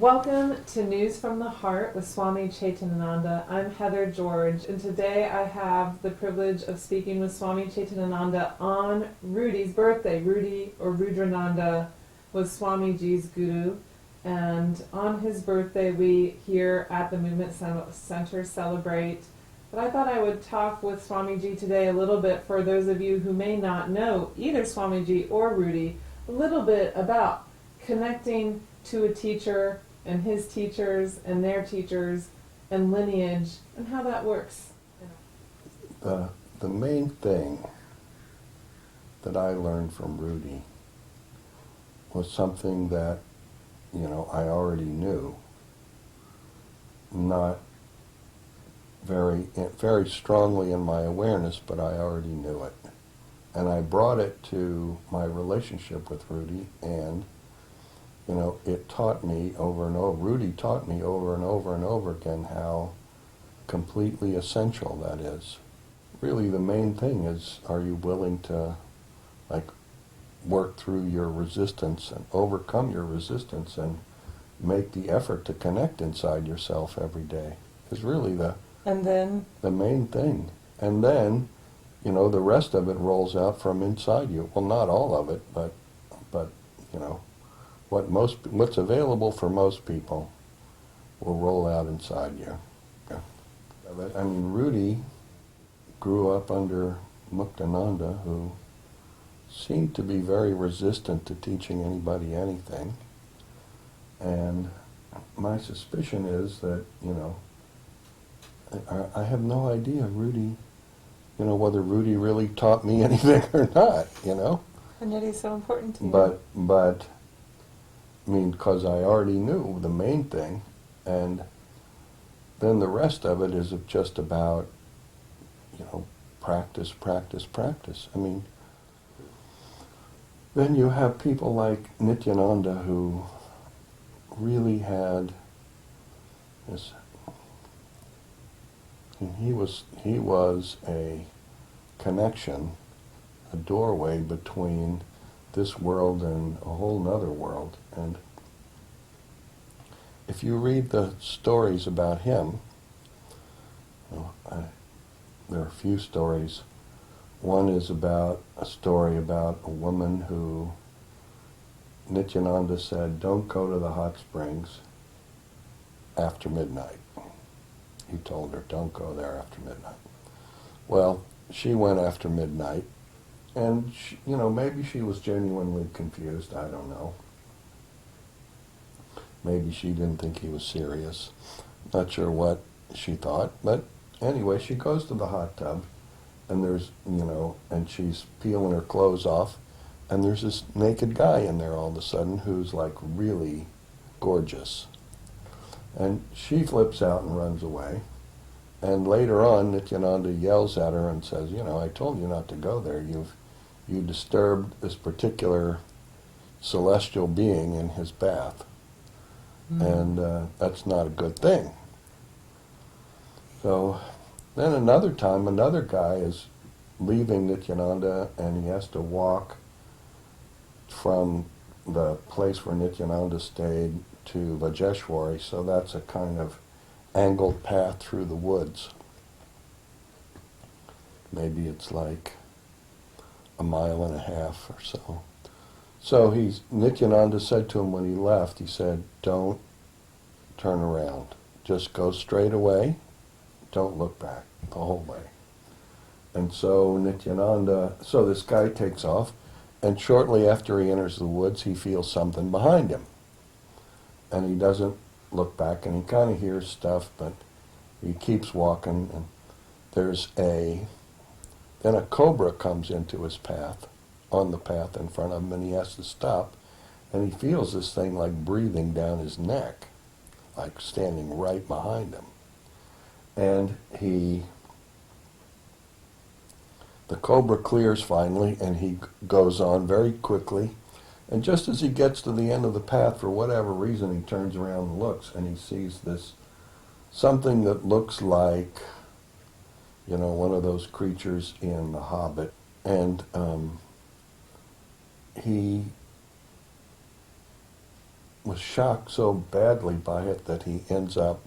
Welcome to News from the Heart with Swami Chetanananda. I'm Heather George, and today I have the privilege of speaking with Swami Chetanananda on Rudi's birthday. Rudi, or Rudrananda, was Swamiji's guru, and on his birthday we here at the Movement Center celebrate. But I thought I would talk with Swamiji today a little bit for those of you who may not know either Swamiji or Rudi, a little bit about connecting to a teacher and his teachers and their teachers and lineage and how that works. The main thing that I learned from Rudi was something that, I already knew, not very strongly in my awareness, but I already knew it. And I brought it to my relationship with Rudi, and it taught me over and over, Rudi taught me over and over and over again how completely essential that is. Really the main thing is, are you willing to work through your resistance and overcome your resistance and make the effort to connect inside yourself every day is really the main thing. And then, the rest of it rolls out from inside you. Well, not all of it, but what's available for most people will roll out inside you. Yeah. Rudi grew up under Muktananda, who seemed to be very resistant to teaching anybody anything. And my suspicion is that, I have no idea Rudi, whether Rudi really taught me anything or not, And yet he's so important to you. But because I already knew the main thing, and then the rest of it is just about, practice. Then you have people like Nityananda, who really had this. He was a connection, a doorway between this world and a whole nother world. And if you read the stories about him, there are a few stories. One is about a story about a woman who Nityananda said, don't go to the hot springs after midnight. He told her, don't go there after midnight. Well, she went after midnight, and she, maybe she was genuinely confused, I don't know. Maybe she didn't think he was serious. Not sure what she thought, but anyway, she goes to the hot tub, and there's, and she's peeling her clothes off, and there's this naked guy in there all of a sudden who's really gorgeous. And she flips out and runs away. And later on, Nityananda yells at her and says, I told you not to go there. You disturbed this particular celestial being in his bath. And that's not a good thing. So then another time, another guy is leaving Nityananda, and he has to walk from the place where Nityananda stayed to Vajeshwari, so that's a kind of angled path through the woods. Maybe it's like a mile and a half or so. So Nityananda said to him when he left, he said, don't turn around. Just go straight away. Don't look back the whole way. And so so this guy takes off, and shortly after he enters the woods, he feels something behind him. And he doesn't look back, and he kind of hears stuff, but he keeps walking, and then a cobra comes into his path, on the path in front of him, and he has to stop, and he feels this thing breathing down his neck, standing right behind him. And the cobra clears finally, and he goes on very quickly. And just as he gets to the end of the path, for whatever reason, he turns around and looks, and he sees something that looks like, one of those creatures in The Hobbit. And was shocked so badly by it that he ends up,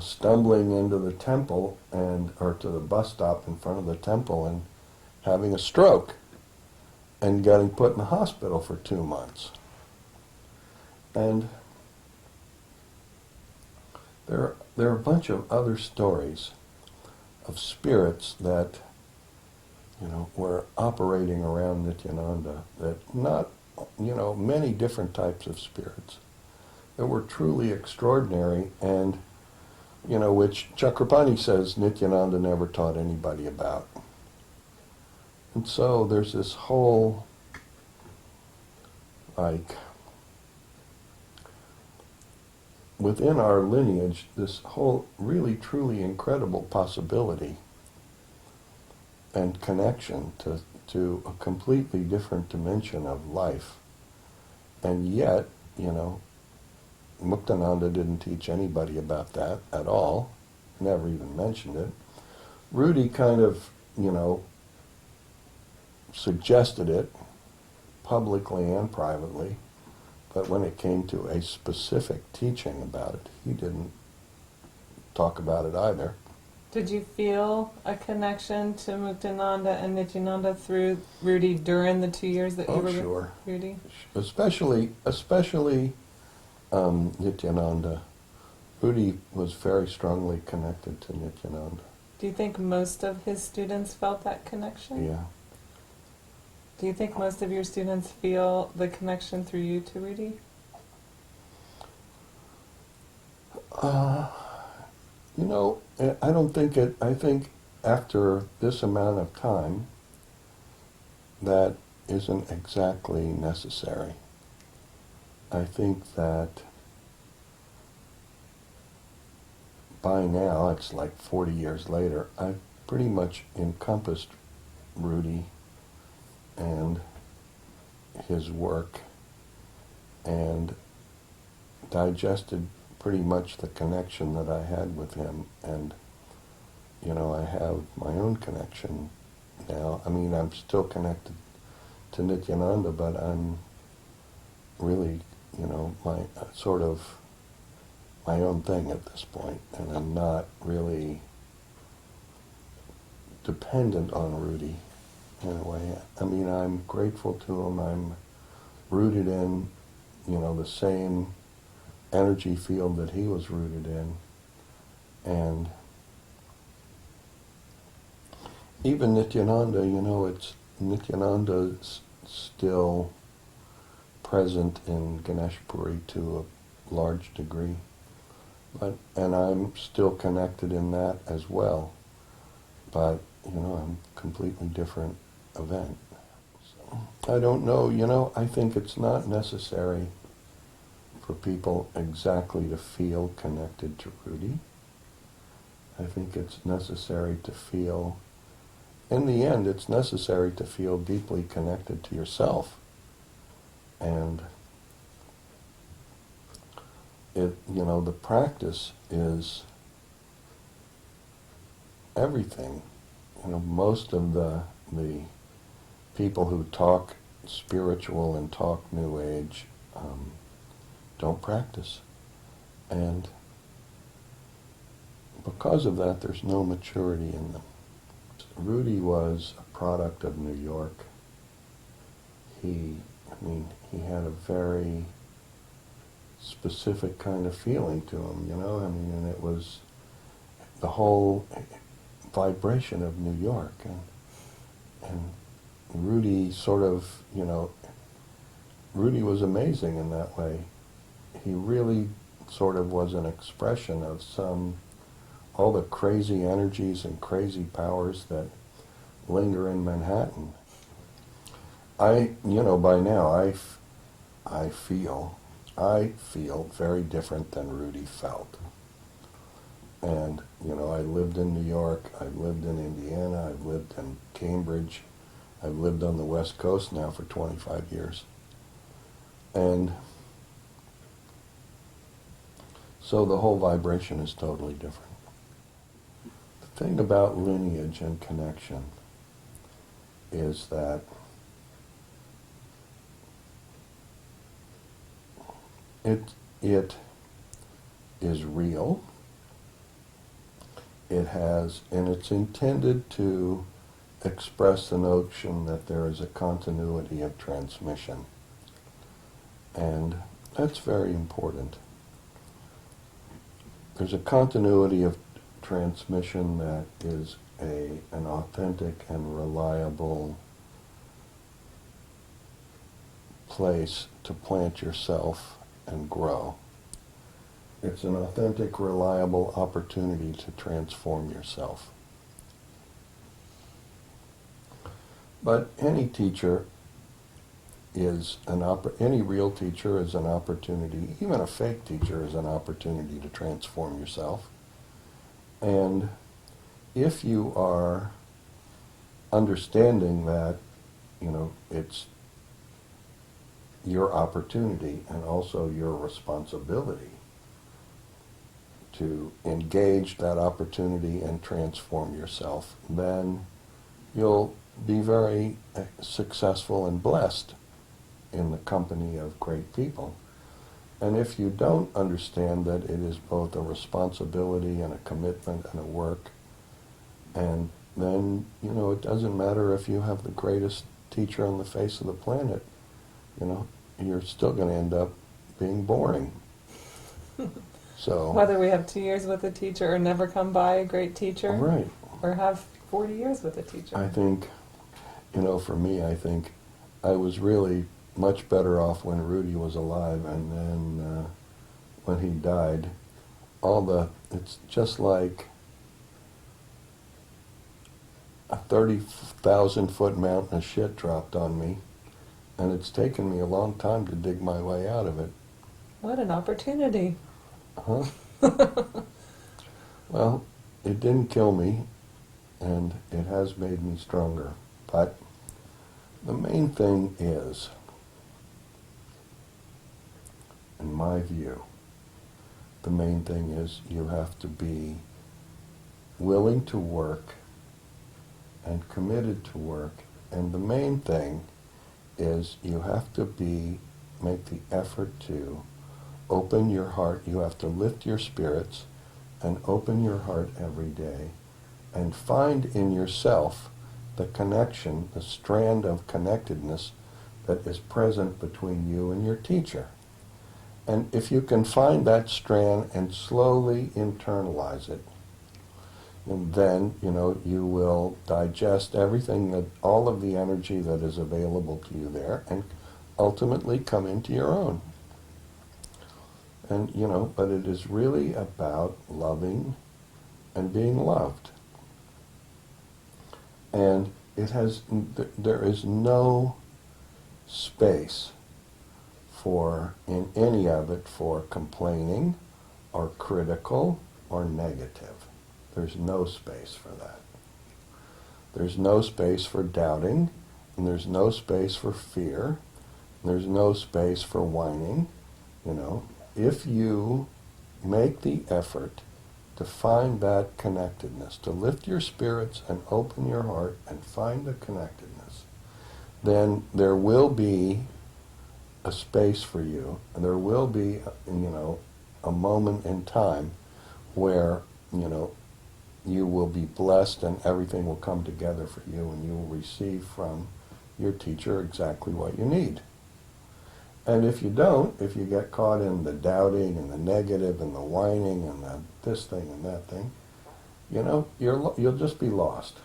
stumbling into the temple or to the bus stop in front of the temple and having a stroke and getting put in the hospital for 2 months. And there are a bunch of other stories of spirits that, were operating around Nityananda, that not, many different types of spirits that were truly extraordinary and, which Chakrapani says Nityananda never taught anybody about. And so there's this whole, within our lineage, this whole really, truly incredible possibility and connection to a completely different dimension of life. And yet, Muktananda didn't teach anybody about that at all, never even mentioned it. Rudi kind of, suggested it publicly and privately, but when it came to a specific teaching about it, he didn't talk about it either. Did you feel a connection to Muktananda and Nityananda through Rudi during the 2 years that you were Sure. with Rudi? Especially Nityananda. Rudi was very strongly connected to Nityananda. Do you think most of his students felt that connection? Yeah. Do you think most of your students feel the connection through you to Rudi? I don't think it. I think after this amount of time, that isn't exactly necessary. I think that by now, it's like 40 years later, I've pretty much encompassed Rudi and his work and digested pretty much the connection that I had with him. And, I have my own connection now. I mean, I'm still connected to Nityananda, but I'm really, my sort of my own thing at this point, and I'm not really dependent on Rudi in a way. I mean, I'm grateful to him. I'm rooted in, the same energy field that he was rooted in. And even Nityananda, Nityananda's still present in Ganesh Puri to a large degree. And I'm still connected in that as well. But, I'm a completely different event. So, I don't know, I think it's not necessary for people exactly to feel connected to Rudi. I think it's necessary to feel, in the end, it's necessary to feel deeply connected to yourself. And the practice is everything. Most of the people who talk spiritual and talk New Age don't practice. And because of that, there's no maturity in them. Rudi was a product of New York. He had a very specific kind of feeling to him, and it was the whole vibration of New York. And Rudi sort of, Rudi was amazing in that way. He really sort of was an expression of all the crazy energies and crazy powers that linger in Manhattan. By now I feel very different than Rudi felt. And, I lived in New York, I've lived in Indiana, I've lived in Cambridge, I've lived on the West Coast now for 25 years. And so the whole vibration is totally different. The thing about lineage and connection is that it is real. And it's intended to express the notion that there is a continuity of transmission. And that's very important. There's a continuity of transmission that is an authentic and reliable place to plant yourself and grow. It's an authentic, reliable opportunity to transform yourself. But any teacher is any real teacher is an opportunity, even a fake teacher is an opportunity to transform yourself. And if you are understanding that, it's your opportunity and also your responsibility to engage that opportunity and transform yourself, then you'll be very successful and blessed in the company of great people. And if you don't understand that it is both a responsibility and a commitment and a work, and then, it doesn't matter if you have the greatest teacher on the face of the planet, you're still going to end up being boring. So whether we have 2 years with a teacher or never come by a great teacher, right, or have 40 years with a teacher. I think, for me, I think I was really much better off when Rudi was alive, and then when he died, it's just like a 30,000-foot mountain of shit dropped on me, and it's taken me a long time to dig my way out of it. What an opportunity. Huh? Well, it didn't kill me, and it has made me stronger. But the main thing is, in my view, the main thing is you have to be willing to work and committed to work. And the main thing is you have to make the effort to open your heart. You have to lift your spirits and open your heart every day and find in yourself the connection, the strand of connectedness that is present between you and your teacher. And if you can find that strand and slowly internalize it, and then, you will digest everything, all of the energy that is available to you there, and ultimately come into your own. And, but it is really about loving and being loved. And there is no space in any of it for complaining or critical or negative. There's no space for that. There's no space for doubting, and there's no space for fear, and there's no space for whining. If you make the effort to find that connectedness, to lift your spirits and open your heart and find the connectedness, then there will be a space for you, and there will be, a moment in time where, you will be blessed and everything will come together for you, and you will receive from your teacher exactly what you need. And if you don't, if you get caught in the doubting and the negative and the whining and the this thing and that thing, you'll just be lost.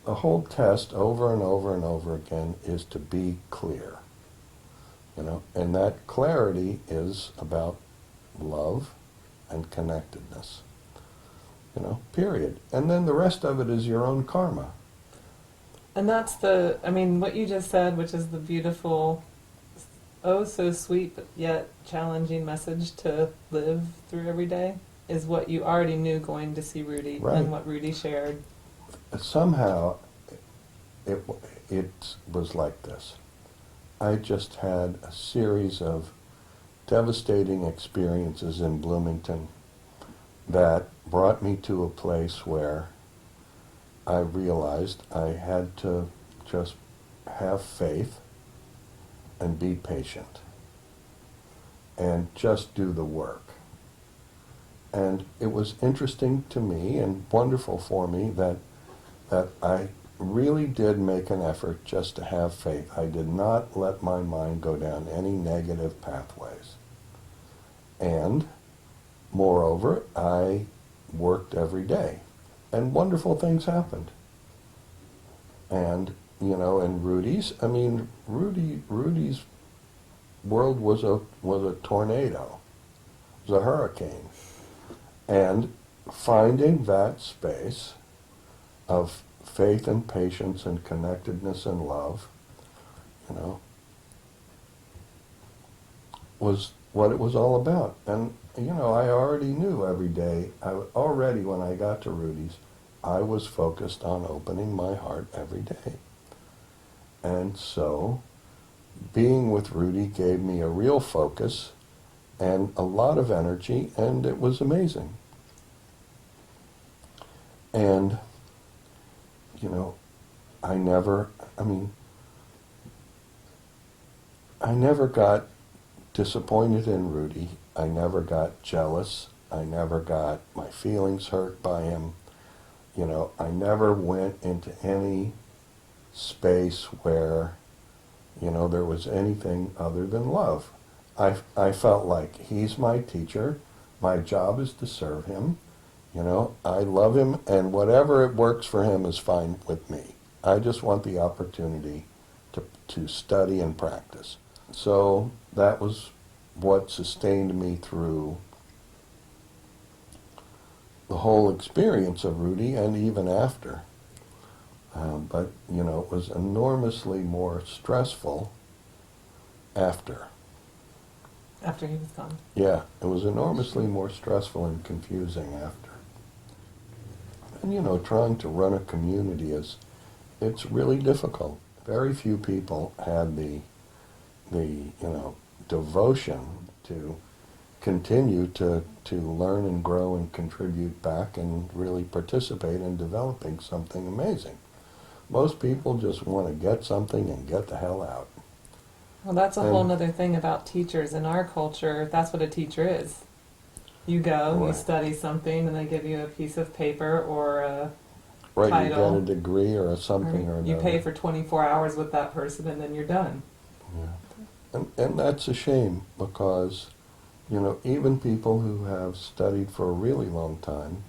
The whole test over and over and over again is to be clear. And that clarity is about love and connectedness. Period. And then the rest of it is your own karma. And that's what you just said, which is the beautiful, oh so sweet but yet challenging message to live through every day, is what you already knew going to see Rudi, right, and what Rudi shared. Somehow it was like this. I just had a series of devastating experiences in Bloomington that brought me to a place where I realized I had to just have faith and be patient. and just do the work. And it was interesting to me and wonderful for me that I really did make an effort just to have faith. I did not let my mind go down any negative pathways. And moreover, I worked every day, and wonderful things happened. And and Rudy's, Rudy's world was a tornado, was a hurricane, and finding that space of faith and patience and connectedness and love, was what it was all about. And I already knew every day. Already when I got to Rudy's, I was focused on opening my heart every day. And so, being with Rudi gave me a real focus and a lot of energy, and it was amazing. And, I never got disappointed in Rudi. I never got jealous. I never got my feelings hurt by him. I never went into any space where, there was anything other than love. I felt like he's my teacher. My job is to serve him. I love him, and whatever it works for him is fine with me. I just want the opportunity to study and practice. So that was what sustained me through the whole experience of Rudi and even after. But, it was enormously more stressful after. After he was gone. Yeah, it was enormously more stressful and confusing after. And, trying to run a community it's really difficult. Very few people had the devotion to continue to learn and grow and contribute back and really participate in developing something amazing. Most people just want to get something and get the hell out. Well, that's a whole other thing about teachers. In our culture, that's what a teacher is. You go, Right. you study something, and they give you a piece of paper or a Right, title. you get a degree or something or another. You pay for 24 hours with that person, and then you're done. Yeah. And that's a shame because, even people who have studied for a really long time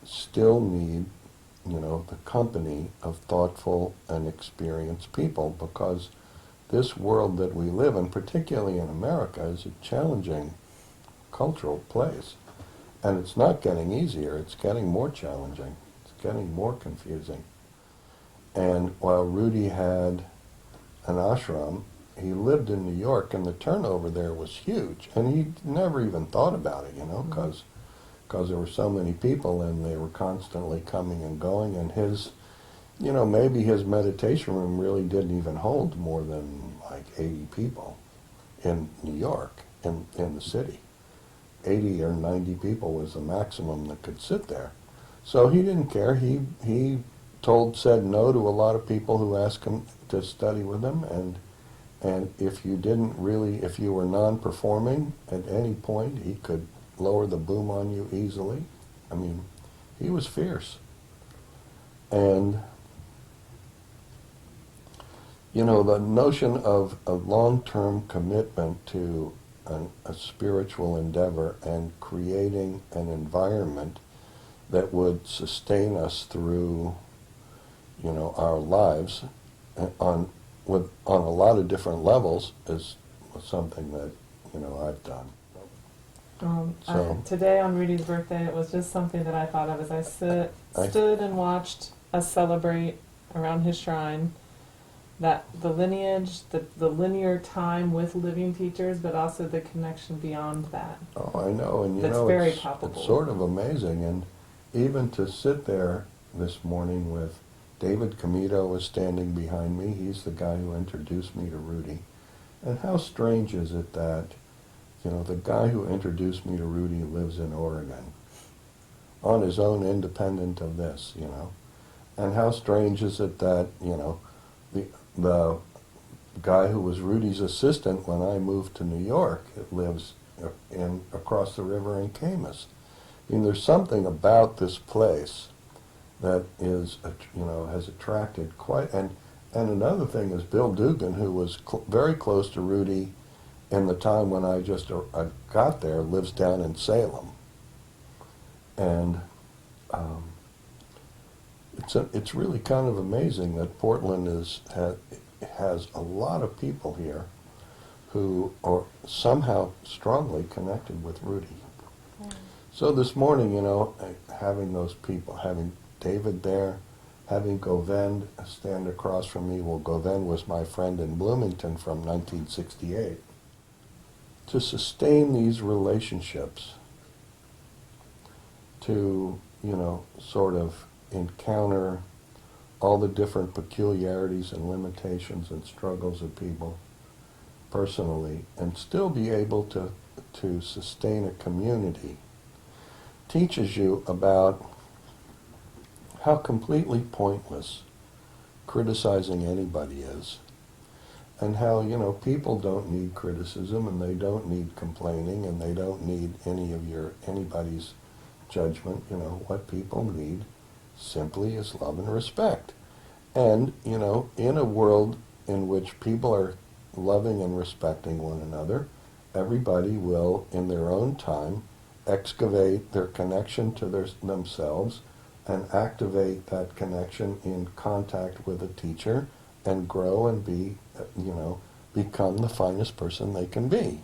still need, the company of thoughtful and experienced people, because this world that we live in, particularly in America, is a challenging cultural place. And it's not getting easier, it's getting more challenging. It's getting more confusing. And while Rudi had an ashram, he lived in New York, and the turnover there was huge. And he never even thought about it, because there were so many people, and they were constantly coming and going. And his, maybe his meditation room really didn't even hold more than like 80 people in New York, in the city. 80 or 90 people was the maximum that could sit there. So he didn't care. He said no to a lot of people who asked him to study with him, and if you were non-performing at any point, he could lower the boom on you easily. He was fierce. And, the notion of a long-term commitment to a spiritual endeavor and creating an environment that would sustain us through, our lives on a lot of different levels was something that, I've done. Today on Rudy's birthday, it was just something that I thought of as I stood and watched us celebrate around his shrine, that the lineage, the linear time with living teachers, but also the connection beyond that. Oh, I know, and That's very palpable. It's sort of amazing, and even to sit there this morning with David Comito was standing behind me. He's the guy who introduced me to Rudi. And how strange is it that, the guy who introduced me to Rudi lives in Oregon, on his own, independent of this, And how strange is it that, the guy who was Rudy's assistant when I moved to New York lives across the river in Camas. I mean, there's something about this place that is, has attracted quite. And another thing is Bill Dugan, who was very close to Rudi in the time when I got there, lives down in Salem, and it's really kind of amazing that Portland has a lot of people here who are somehow strongly connected with Rudi. Mm. So this morning, having those people, having David there, having Govind stand across from me. Well, Govind was my friend in Bloomington from 1968. To sustain these relationships, to, sort of encounter all the different peculiarities and limitations and struggles of people personally, and still be able to sustain a community, teaches you about how completely pointless criticizing anybody is, and how, people don't need criticism, and they don't need complaining, and they don't need anybody's judgment. What people need simply is love and respect. And, in a world in which people are loving and respecting one another, everybody will, in their own time, excavate their connection to themselves and activate that connection in contact with a teacher and grow and become the finest person they can be.